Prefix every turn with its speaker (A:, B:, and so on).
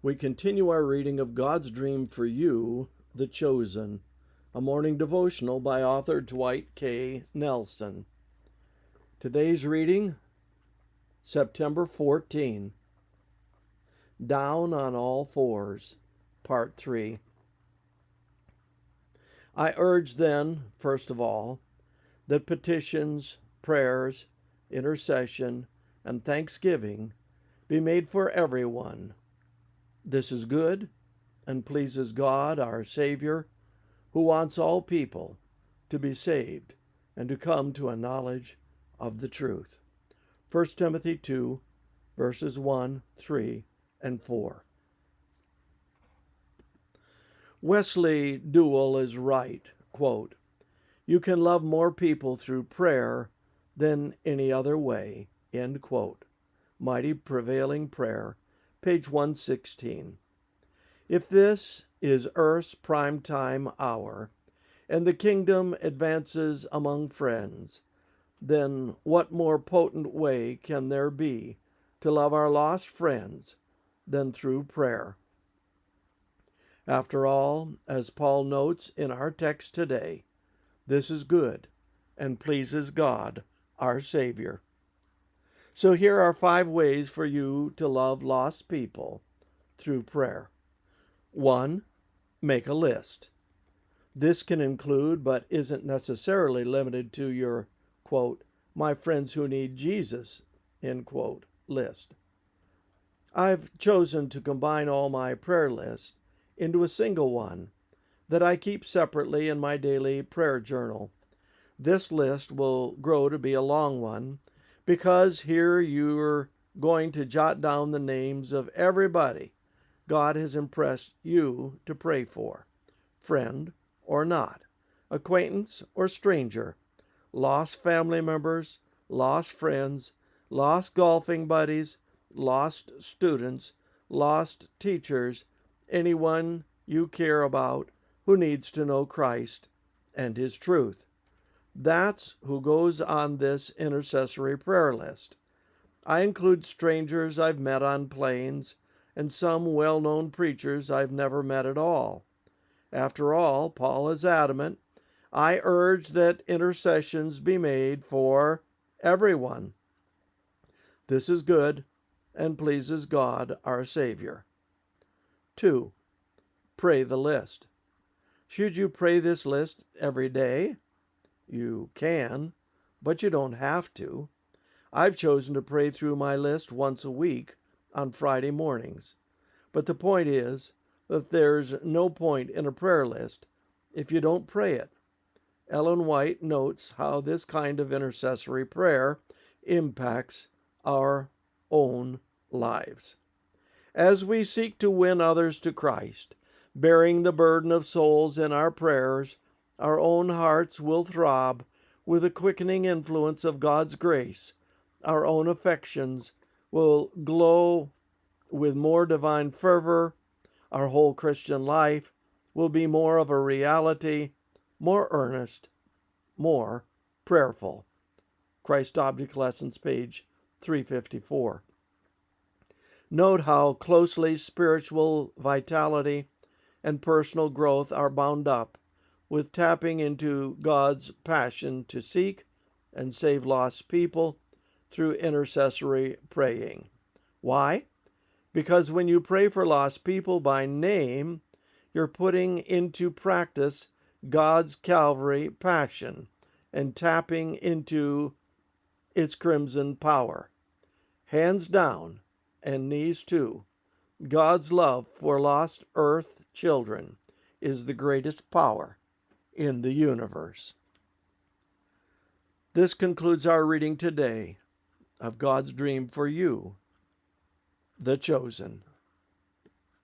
A: We continue our reading of God's Dream for You, The Chosen, a morning devotional by author Dwight K. Nelson. Today's reading, September 14, Down on All Fours, Part 3. I urge then, first of all, that petitions, prayers, intercession, and thanksgiving be made for everyone. This is good and pleases God, our Savior, who wants all people to be saved and to come to a knowledge of the truth. 1 Timothy 2, verses 1, 3, and 4. Wesley Duell is right, quote, "You can love more people through prayer than any other way," end quote. Mighty Prevailing Prayer, page 116. If this is earth's prime time hour, and the kingdom advances among friends, then what more potent way can there be to love our lost friends than through prayer? After all, as Paul notes in our text today, this is good and pleases God, our Savior. So here are 5 ways for you to love lost people through prayer. 1. Make a list. This can include, but isn't necessarily limited to your, quote, "my friends who need Jesus," end quote, list. I've chosen to combine all my prayer lists into a single one that I keep separately in my daily prayer journal. This list will grow to be a long one because here you're going to jot down the names of everybody God has impressed you to pray for, friend or not, acquaintance or stranger, lost family members, lost friends, lost golfing buddies, lost students, lost teachers, anyone you care about who needs to know Christ and His truth. That's who goes on this intercessory prayer list. I include strangers I've met on planes and some well-known preachers I've never met at all. After all, Paul is adamant, I urge that intercessions be made for everyone. This is good and pleases God, our Savior. 2. Pray the list. Should you pray this list every day? You can, but you don't have to. I've chosen to pray through my list once a week on Friday mornings. But the point is that there's no point in a prayer list if you don't pray it. Ellen White notes how this kind of intercessory prayer impacts our own lives. As we seek to win others to Christ, bearing the burden of souls in our prayers, our own hearts will throb with the quickening influence of God's grace. Our own affections will glow with more divine fervor. Our whole Christian life will be more of a reality, more earnest, more prayerful. Christ Object Lessons, page 354. Note how closely spiritual vitality and personal growth are bound up with tapping into God's passion to seek and save lost people through intercessory praying. Why? Because when you pray for lost people by name, you're putting into practice God's Calvary passion and tapping into its crimson power. Hands down and knees too, God's love for lost earth children is the greatest power in the universe. This concludes our reading today of God's Dream for You, The Chosen.